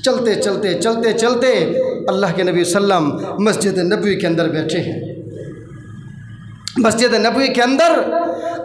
چلتے چلتے چلتے چلتے اللہ کے نبی صلی اللہ علیہ وسلم مسجد نبوی کے اندر بیٹھے ہیں۔ مسجد نبوی کے اندر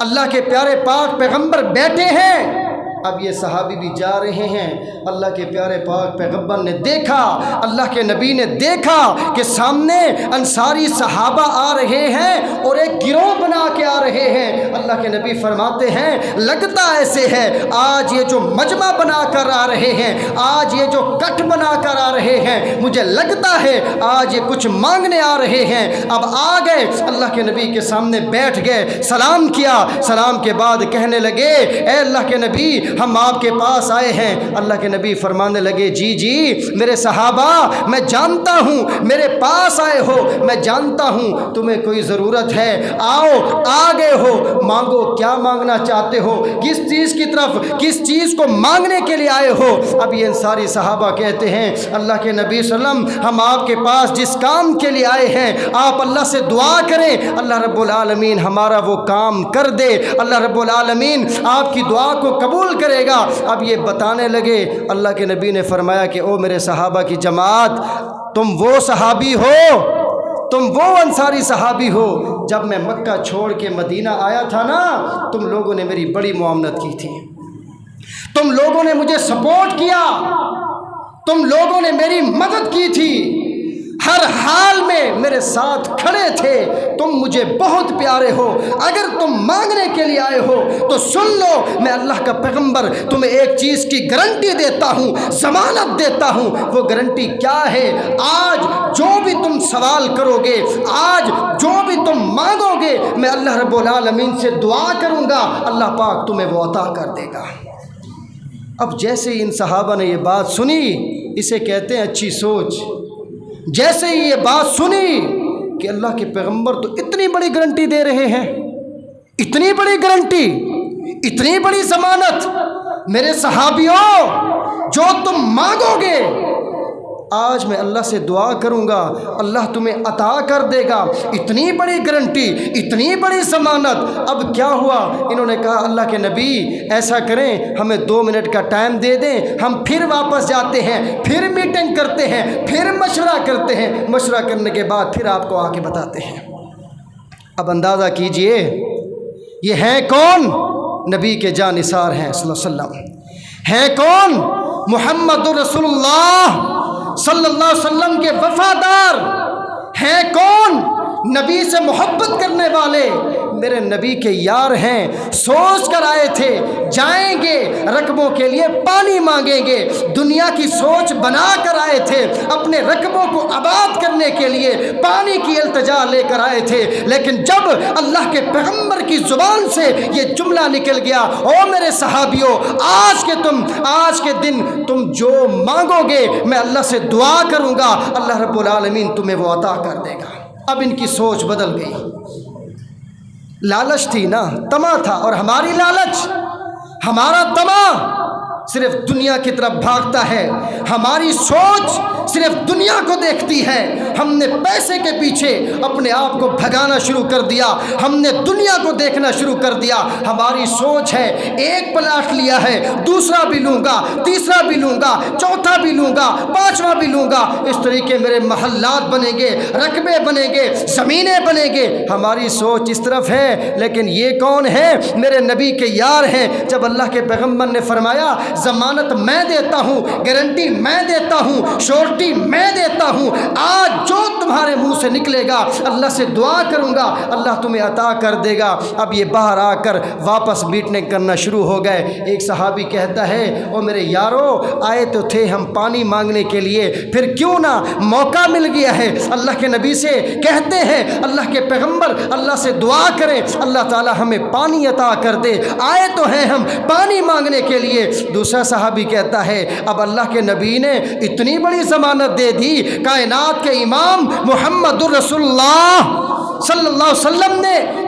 اللہ کے پیارے پاک پیغمبر بیٹھے ہیں۔ اب یہ صحابی بھی جا رہے ہیں۔ اللہ کے پیارے پاک پیغمبر نے دیکھا، اللہ کے نبی نے دیکھا کہ سامنے انصاری صحابہ آ رہے ہیں اور ایک گروہ بنا کے آ رہے ہیں۔ اللہ کے نبی فرماتے ہیں لگتا ایسے ہے آج یہ جو مجمع بنا کر آ رہے ہیں، آج یہ جو کٹ بنا کر آ رہے ہیں، مجھے لگتا ہے آج یہ کچھ مانگنے آ رہے ہیں۔ اب آ گئے، اللہ کے نبی کے سامنے بیٹھ گئے، سلام کیا، سلام کے بعد کہنے لگے اے اللہ کے نبی ہم آپ کے پاس آئے ہیں۔ اللہ کے نبی فرمانے لگے جی میرے صحابہ میں جانتا ہوں میرے پاس آئے ہو، میں جانتا ہوں تمہیں کوئی ضرورت ہے، آؤ آگے ہو، مانگو کیا مانگنا چاہتے ہو، کس چیز کی طرف کس چیز کو مانگنے کے لیے آئے ہو۔ اب یہ انصاری صحابہ کہتے ہیں اللہ کے نبی صلی اللہ علیہ وسلم ہم آپ کے پاس جس کام کے لیے آئے ہیں آپ اللہ سے دعا کریں، اللہ رب العالمین ہمارا وہ کام کر دے، اللہ رب العالمین آپ کی دعا کو قبول کرے گا۔ اب یہ بتانے لگے، اللہ کے نبی نے فرمایا کہ او میرے صحابہ کی جماعت، تم وہ صحابی ہو، تم وہ انصاری صحابی ہو، جب میں مکہ چھوڑ کے مدینہ آیا تھا نا تم لوگوں نے میری بڑی معاونت کی تھی، تم لوگوں نے مجھے سپورٹ کیا، تم لوگوں نے میری مدد کی تھی، ہر حال میں میرے ساتھ کھڑے تھے، تم مجھے بہت پیارے ہو، اگر تم مانگنے کے لیے آئے ہو تو سن لو میں اللہ کا پیغمبر تمہیں ایک چیز کی گارنٹی دیتا ہوں، ضمانت دیتا ہوں۔ وہ گارنٹی کیا ہے؟ آج جو بھی تم سوال کرو گے، آج جو بھی تم مانگو گے، میں اللہ رب العالمین سے دعا کروں گا، اللہ پاک تمہیں وہ عطا کر دے گا۔ اب جیسے ہی ان صحابہ نے یہ بات سنی، اسے کہتے ہیں اچھی سوچ، جیسے ہی یہ بات سنی کہ اللہ کے پیغمبر تو اتنی بڑی گارنٹی دے رہے ہیں، اتنی بڑی گارنٹی، اتنی بڑی ضمانت، میرے صحابیوں جو تم مانگو گے آج میں اللہ سے دعا کروں گا، اللہ تمہیں عطا کر دے گا، اتنی بڑی گارنٹی، اتنی بڑی ضمانت۔ اب کیا ہوا؟ انہوں نے کہا اللہ کے نبی ایسا کریں ہمیں 2 منٹ کا ٹائم دے دیں، ہم پھر واپس جاتے ہیں، پھر میٹنگ کرتے ہیں، پھر مشورہ کرتے ہیں، مشورہ کرنے کے بعد پھر آپ کو آ کے بتاتے ہیں۔ اب اندازہ کیجئے یہ ہیں کون؟ نبی کے جانثار ہیں صلی اللہ علیہ وسلم، ہیں کون؟ محمد رسول اللہ صلی اللہ علیہ وسلم کے وفادار ہیں کون؟ نبی سے محبت کرنے والے، میرے نبی کے یار ہیں، سوچ کر آئے تھے جائیں گے رقبوں کے لیے پانی مانگیں گے، دنیا کی سوچ بنا کر آئے تھے، اپنے رقبوں کو آباد کرنے کے لیے پانی کی التجا لے کر آئے تھے، لیکن جب اللہ کے پیغمبر کی زبان سے یہ جملہ نکل گیا او میرے صحابیوں آج کے دن تم جو مانگو گے میں اللہ سے دعا کروں گا، اللہ رب العالمین تمہیں وہ عطا کر دے گا۔ اب ان کی سوچ بدل گئی، لالچ تھی نا، طمع تھا، اور ہماری لالچ، ہمارا طمع صرف دنیا کی طرف بھاگتا ہے، ہماری سوچ صرف دنیا کو دیکھتی ہے، ہم نے پیسے کے پیچھے اپنے آپ کو بھگانا شروع کر دیا، ہم نے دنیا کو دیکھنا شروع کر دیا، ہماری سوچ ہے ایک پلاٹ لیا ہے دوسرا بھی لوں گا، تیسرا بھی لوں گا، چوتھا بھی لوں گا، پانچواں بھی لوں گا، اس طریقے میرے محلات بنیں گے، رقبے بنیں گے، زمینیں بنیں گے، ہماری سوچ اس طرف ہے۔ لیکن یہ کون ہے؟ میرے نبی کے یار ہیں۔ جب اللہ کے پیغمبر نے فرمایا ضمانت میں دیتا ہوں، گارنٹی میں دیتا ہوں، شورٹی میں دیتا ہوں، آج جو تمہارے منہ سے نکلے گا اللہ سے دعا کروں گا، اللہ تمہیں عطا کر دے گا۔ اب یہ باہر آ کر واپس میٹنگ کرنا شروع ہو گئے۔ ایک صحابی کہتا ہے او میرے یارو آئے تو تھے ہم پانی مانگنے کے لیے، پھر کیوں نہ موقع مل گیا ہے اللہ کے نبی سے کہتے ہیں اللہ کے پیغمبر اللہ سے دعا کریں اللہ تعالی ہمیں پانی عطا کر دے، آئے تو ہیں ہم پانی مانگنے کے لیے۔ دوسرا صحابی کہتا ہے اب اللہ کے نبی نے اتنی بڑی ضمانت دے دی، کائنات کے امام محمد الرسول اللہ صلی اللہ علیہ وسلم نے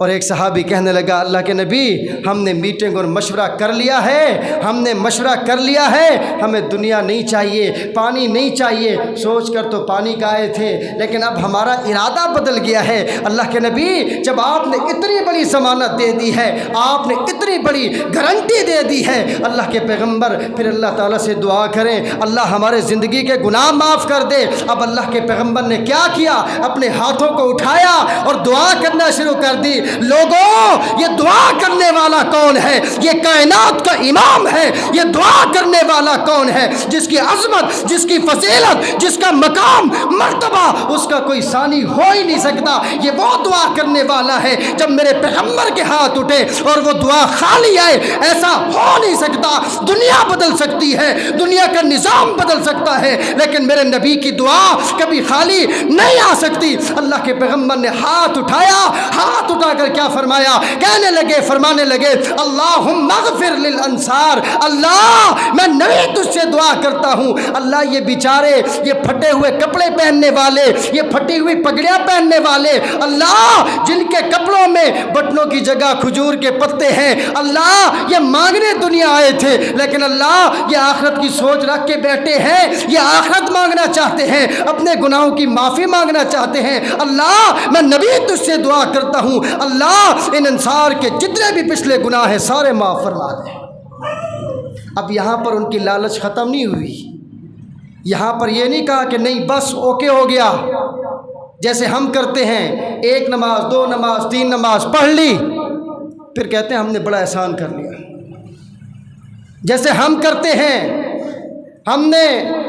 اور ایک صحابی کہنے لگا اللہ کے نبی ہم نے میٹنگ اور مشورہ کر لیا ہے، ہم نے مشورہ کر لیا ہے، ہمیں دنیا نہیں چاہیے، پانی نہیں چاہیے، سوچ کر تو پانی کا آئے تھے لیکن اب ہمارا ارادہ بدل گیا ہے۔ اللہ کے نبی جب آپ نے اتنی بڑی ضمانت دے دی ہے، آپ نے اتنی بڑی گارنٹی دے دی ہے، اللہ کے پیغمبر پھر اللہ تعالیٰ سے دعا کریں اللہ ہمارے زندگی کے گناہ معاف کر دے۔ اب اللہ کے پیغمبر نے کیا کیا؟ اپنے ہاتھوں کو اٹھایا اور دعا کرنا شروع کر دی۔ لوگوں یہ دعا کرنے والا کون ہے؟ یہ کائنات کا امام ہے۔ یہ دعا کرنے والا کون ہے؟ جس کی عظمت، جس کی فضیلت، جس کا مقام، مرتبہ اس کا کوئی ثانی ہو ہی نہیں سکتا۔ یہ وہ دعا کرنے والا ہے جب میرے پیغمبر کے ہاتھ اٹھے اور وہ دعا خالی آئے، ایسا ہو نہیں سکتا۔ دنیا بدل سکتی ہے، دنیا کا نظام بدل سکتا ہے، لیکن میرے نبی کی دعا کبھی خالی نہیں آ سکتی۔ اللہ کے پیغمبر نے ہاتھ اٹھایا، ہاتھ اٹھا کر کیا فرمایا؟ کہنے لگے، فرمانے لگے اللہم اغفر للانصار، اللہ میں نبی تجھ سے دعا کرتا ہوں اللہ یہ بیچارے، یہ پھٹے ہوئے کپڑے پہننے والے، یہ پھٹی ہوئی پگڑیاں پہننے والے، اللہ جن کے کپڑوں میں بٹنوں کی جگہ کھجور کے پتے ہیں، اللہ یہ مانگنے دنیا آئے تھے لیکن اللہ یہ آخرت کی سوچ رکھ کے بیٹھے ہیں، یہ آخرت مانگنا چاہتے ہیں، اپنے گناہوں کی معافی مانگنا چاہتے ہیں، اللہ میں نبی تجھ سے دعا کرتا ہوں اللہ ان انصار کے جتنے بھی پچھلے گناہ ہیں سارے معاف فرما دے۔ اب یہاں پر ان کی لالچ ختم نہیں ہوئی، یہاں پر یہ نہیں کہا کہ نہیں بس اوکے ہو گیا، جیسے ہم کرتے ہیں ایک نماز، دو نماز، تین نماز پڑھ لی پھر کہتے ہیں ہم نے بڑا احسان کر لیا، جیسے ہم کرتے ہیں ہم نے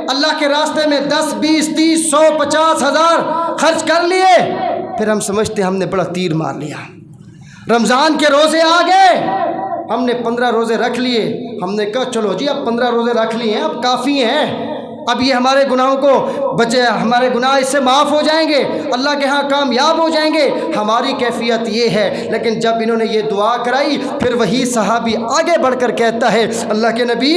اللہ کے راستے میں 10 20 30 100 50 ہزار خرچ کر لیے پھر ہم سمجھتے ہیں ہم نے بڑا تیر مار لیا۔ رمضان کے روزے آ گئے، ہم نے 15 روزے رکھ لیے، ہم نے کہا چلو جی اب 15 روزے رکھ لیے ہیں اب کافی ہیں، اب یہ ہمارے گناہوں کو بچے، ہمارے گناہ اس سے معاف ہو جائیں گے، اللہ کے ہاں کامیاب ہو جائیں گے، ہماری کیفیت یہ ہے۔ لیکن جب انہوں نے یہ دعا کرائی پھر وہی صحابی آگے بڑھ کر کہتا ہے اللہ کے نبی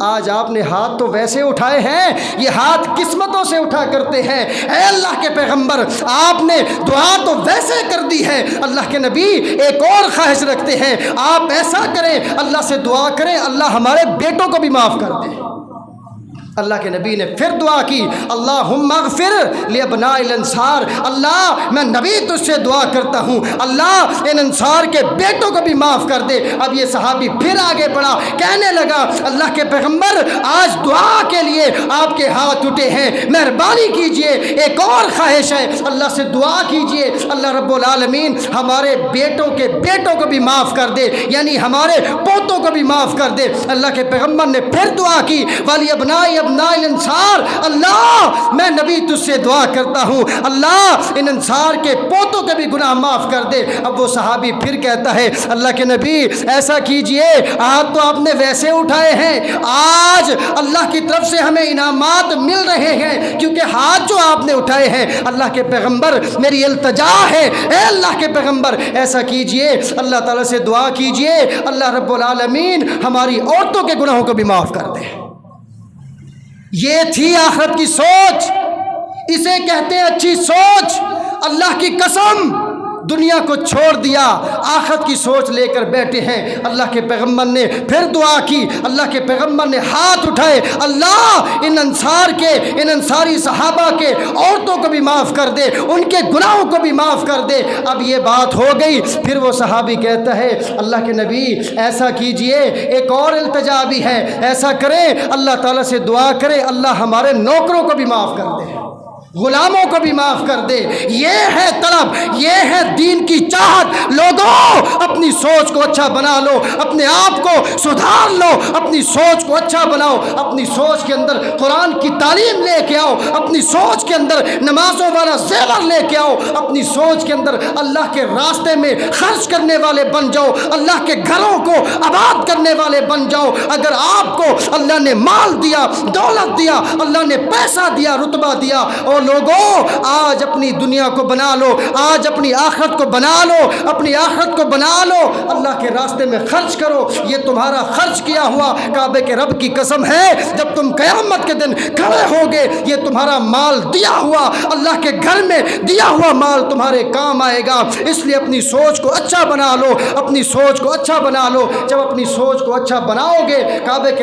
آج آپ نے ہاتھ تو ویسے اٹھائے ہیں، یہ ہاتھ قسمتوں سے اٹھا کرتے ہیں، اے اللہ کے پیغمبر آپ نے دعا تو ویسے کر دی ہے، اللہ کے نبی ایک اور خواہش رکھتے ہیں، آپ ایسا کریں اللہ سے دعا کریں اللہ ہمارے بیٹوں کو بھی معاف کر دے۔ اللہ کے نبی نے پھر دعا کی اللہم اغفر لابناء الانصار، اللہ میں نبی تجھ سے دعا کرتا ہوں اللہ ان انصار کے بیٹوں کو بھی معاف کر دے۔ اب یہ صحابی پھر آگے بڑھا، کہنے لگا اللہ کے پیغمبر آج دعا کے لیے آپ کے ہاتھ اٹھے ہیں، مہربانی کیجئے ایک اور خواہش ہے اللہ سے دعا کیجئے اللہ رب العالمین ہمارے بیٹوں کے بیٹوں کو بھی معاف کر دے، یعنی ہمارے پوتوں کو بھی معاف کر دے۔ اللہ کے پیغمبر نے پھر دعا کی والی ابناء الانصار، اللہ میں نبی تجھ سے دعا کرتا ہوں اللہ ان انصار کے پوتوں کے بھی گناہ معاف کر دے۔ اب وہ صحابی پھر کہتا ہے اللہ کے نبی ایسا کیجئے ہاتھ تو آپ نے ویسے اٹھائے ہیں، آج اللہ کی طرف سے ہمیں انعامات مل رہے ہیں کیونکہ ہاتھ جو آپ نے اٹھائے ہیں اللہ کے پیغمبر میری التجا ہے، اے اللہ کے پیغمبر ایسا کیجئے اللہ تعالیٰ سے دعا کیجئے اللہ رب العالمین ہماری عورتوں کے گناہوں کو بھی معاف کر دے۔ یہ تھی آخرت کی سوچ، اسے کہتے ہیں اچھی سوچ۔ اللہ کی قسم دنیا کو چھوڑ دیا، آخرت کی سوچ لے کر بیٹھے ہیں۔ اللہ کے پیغمبر نے پھر دعا کی، اللہ کے پیغمبر نے ہاتھ اٹھائے اللہ ان انصار کے، ان انصاری صحابہ کے عورتوں کو بھی معاف کر دے، ان کے گناہوں کو بھی معاف کر دے۔ اب یہ بات ہو گئی، پھر وہ صحابی کہتا ہے اللہ کے نبی ایسا کیجئے ایک اور التجا بھی ہے، ایسا کریں اللہ تعالیٰ سے دعا کریں اللہ ہمارے نوکروں کو بھی معاف کر دے، غلاموں کو بھی معاف کر دے۔ یہ ہے طلب، یہ ہے دین کی چاہت۔ لوگوں اپنی سوچ کو اچھا بنا لو، اپنے آپ کو سدھار لو، اپنی سوچ کو اچھا بناؤ، اپنی سوچ کے اندر قرآن کی تعلیم لے کے آؤ، اپنی سوچ کے اندر نمازوں والا زیور لے کے آؤ، اپنی سوچ کے اندر اللہ کے راستے میں خرچ کرنے والے بن جاؤ، اللہ کے گھروں کو آباد کرنے والے بن جاؤ۔ اگر آپ کو اللہ نے مال دیا، دولت دیا، اللہ نے پیسہ دیا، رتبہ دیا اور لوگوں آج اپنی دنیا کو بنا لو، آج اپنی آخرت کو بنا لو، اپنی آخرت کو بنا لو، اللہ کے راستے میں خرچ کرو۔ یہ تمہارا خرچ کیا ہوا کعبے کے رب کی قسم ہے، جب تم قیامت کے دن کھڑے ہوگے یہ تمہارا مال دیا ہوا اللہ کے گھر میں دیا ہوا مال تمہارے کام آئے گا۔ اس لیے اپنی سوچ کو اچھا بنا لو، اپنی سوچ کو اچھا بنا لو۔ جب اپنی سوچ کو اچھا بناؤ گے کعبے کے